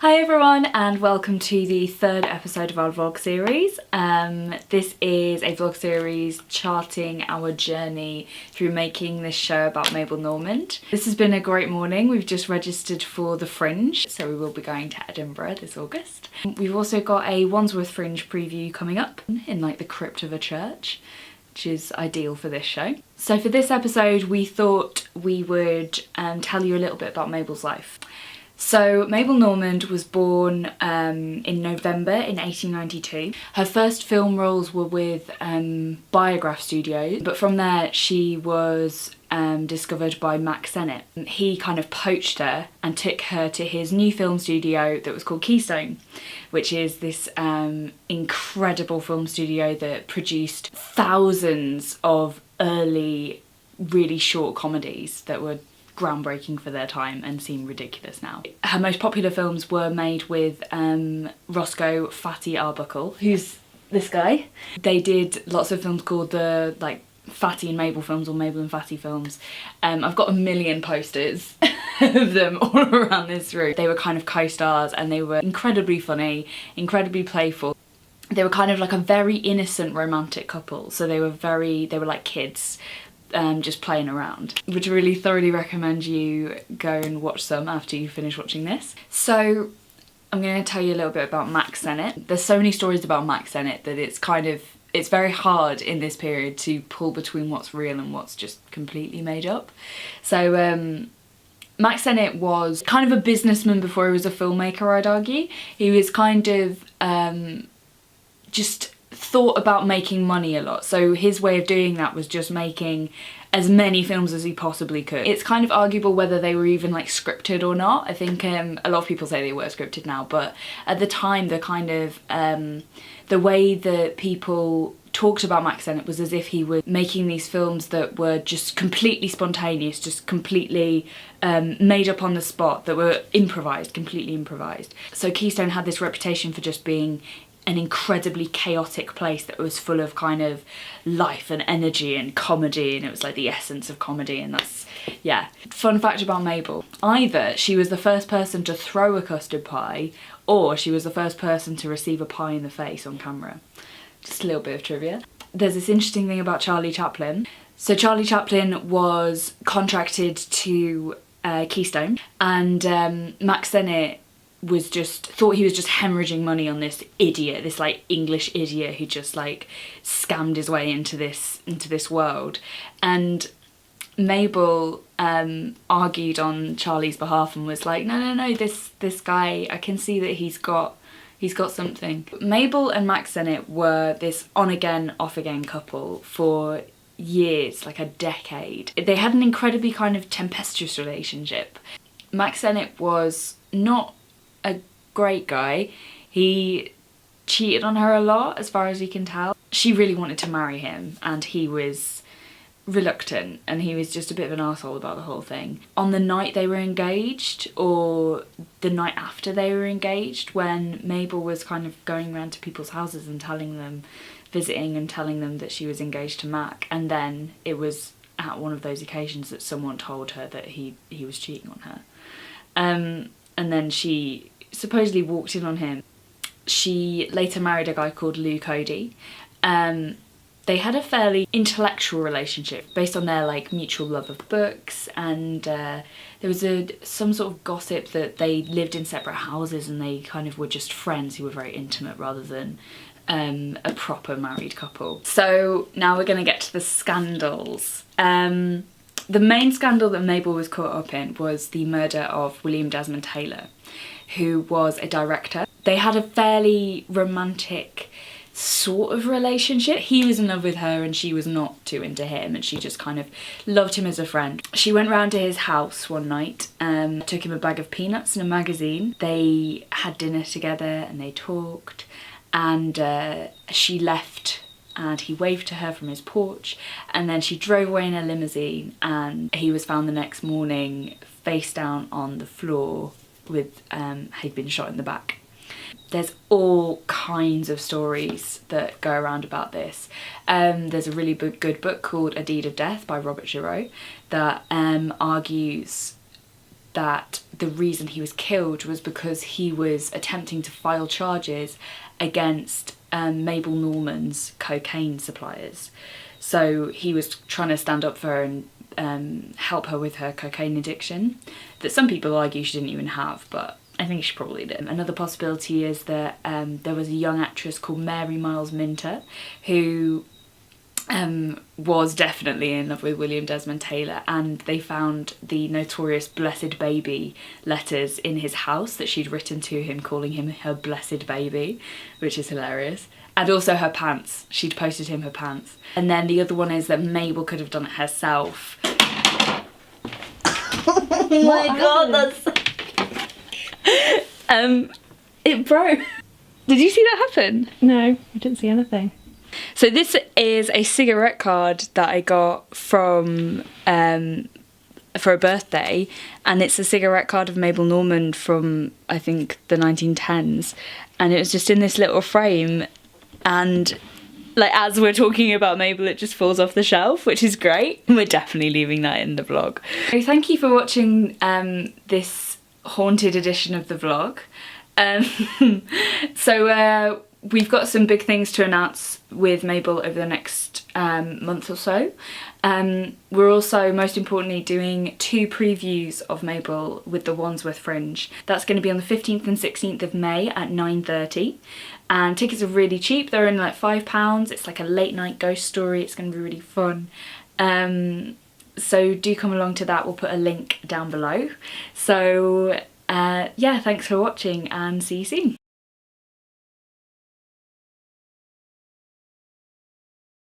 Hi everyone and welcome to the third episode of our vlog series. This is a vlog series charting our journey through making this show about Mabel Normand. This has been a great morning. We've just registered for the Fringe, so we will be going to Edinburgh this August. We've also got a Wandsworth Fringe preview coming up in like the crypt of a church, which is ideal for this show. So for this episode we thought we would tell you a little bit about Mabel's life. So Mabel Normand was born in November in 1892. Her first film roles were with Biograph Studios, but from there she was discovered by Mack Sennett. He kind of poached her and took her to his new film studio that was called Keystone, which is this incredible film studio that produced thousands of early, really short comedies that were groundbreaking for their time and seem ridiculous now. Her most popular films were made with Roscoe Fatty Arbuckle, who's this guy. They did lots of films called the Fatty and Mabel films or Mabel and Fatty films. I've got a million posters of them all around this room. They were kind of co-stars and they were incredibly funny, incredibly playful. They were kind of like a very innocent romantic couple, so they were like kids. Just playing around. Would really thoroughly recommend you go and watch some after you finish watching this. So I'm going to tell you a little bit about Mack Sennett. There's so many stories about Mack Sennett that it's very hard in this period to pull between what's real and what's just completely made up. So Mack Sennett was kind of a businessman before he was a filmmaker, I'd argue. He was kind of just thought about making money a lot, so his way of doing that was just making as many films as he possibly could. It's kind of arguable whether they were even like scripted or not. I think a lot of people say they were scripted now, but at the time the kind of the way that people talked about Mack Sennett was as if he was making these films that were just completely spontaneous, just completely made up on the spot, that were improvised, completely improvised. So Keystone had this reputation for just being an incredibly chaotic place that was full of kind of life and energy and comedy, and it was like the essence of comedy, and that's, yeah. Fun fact about Mabel, either she was the first person to throw a custard pie or she was the first person to receive a pie in the face on camera. Just a little bit of trivia. There's this interesting thing about Charlie Chaplin. So Charlie Chaplin was contracted to Keystone, and Mack Sennett thought he was just hemorrhaging money on this idiot, this like English idiot who just like scammed his way into this world. And Mabel argued on Charlie's behalf and was like, no, this guy, I can see that he's got something. Mabel and Mack Sennett were this on again, off again couple for years, like a decade. They had an incredibly kind of tempestuous relationship. Mack Sennett was not a great guy. He cheated on her a lot, as far as we can tell. She really wanted to marry him and he was reluctant, and he was just a bit of an arsehole about the whole thing. On the night they were engaged, or the night after they were engaged, when Mabel was kind of going around to people's houses and visiting and telling them that she was engaged to Mack, and then it was at one of those occasions that someone told her that he was cheating on her. And then she supposedly walked in on him. She later married a guy called Lou Cody. They had a fairly intellectual relationship based on their like mutual love of books, and there was some sort of gossip that they lived in separate houses and they kind of were just friends who were very intimate rather than a proper married couple. So now we're going to get to the scandals. The main scandal that Mabel was caught up in was the murder of William Desmond Taylor, who was a director. They had a fairly romantic sort of relationship. He was in love with her and she was not too into him, and she just kind of loved him as a friend. She went round to his house one night, took him a bag of peanuts and a magazine. They had dinner together and they talked, and she left and he waved to her from his porch, and then she drove away in a limousine, and he was found the next morning face down on the floor with he'd been shot in the back. There's all kinds of stories that go around about this. There's a really good book called A Deed of Death by Robert Giraud that argues that the reason he was killed was because he was attempting to file charges against Mabel Normand's cocaine suppliers. So he was trying to stand up for her and help her with her cocaine addiction that some people argue she didn't even have, but I think she probably did. Another possibility is that there was a young actress called Mary Miles Minter who was definitely in love with William Desmond Taylor, and they found the notorious Blessed Baby letters in his house that she'd written to him calling him her blessed baby, which is hilarious. And also her pants. She'd posted him her pants. And then the other one is that Mabel could have done it herself. Oh my god, that's... it broke. Did you see that happen? No, I didn't see anything. So this is a cigarette card that I got from for a birthday, and it's a cigarette card of Mabel Normand from, I think, the 1910s, and it was just in this little frame, and like as we're talking about Mabel, it just falls off the shelf, which is great. We're definitely leaving that in the vlog. So thank you for watching this haunted edition of the vlog. We've got some big things to announce with Mabel over the next month or so. We're also, most importantly, doing 2 previews of Mabel with the Wandsworth Fringe. That's going to be on the 15th and 16th of May at 9:30. And tickets are really cheap. They're only like £5. It's like a late night ghost story. It's going to be really fun. So do come along to that. We'll put a link down below. So yeah, thanks for watching and see you soon.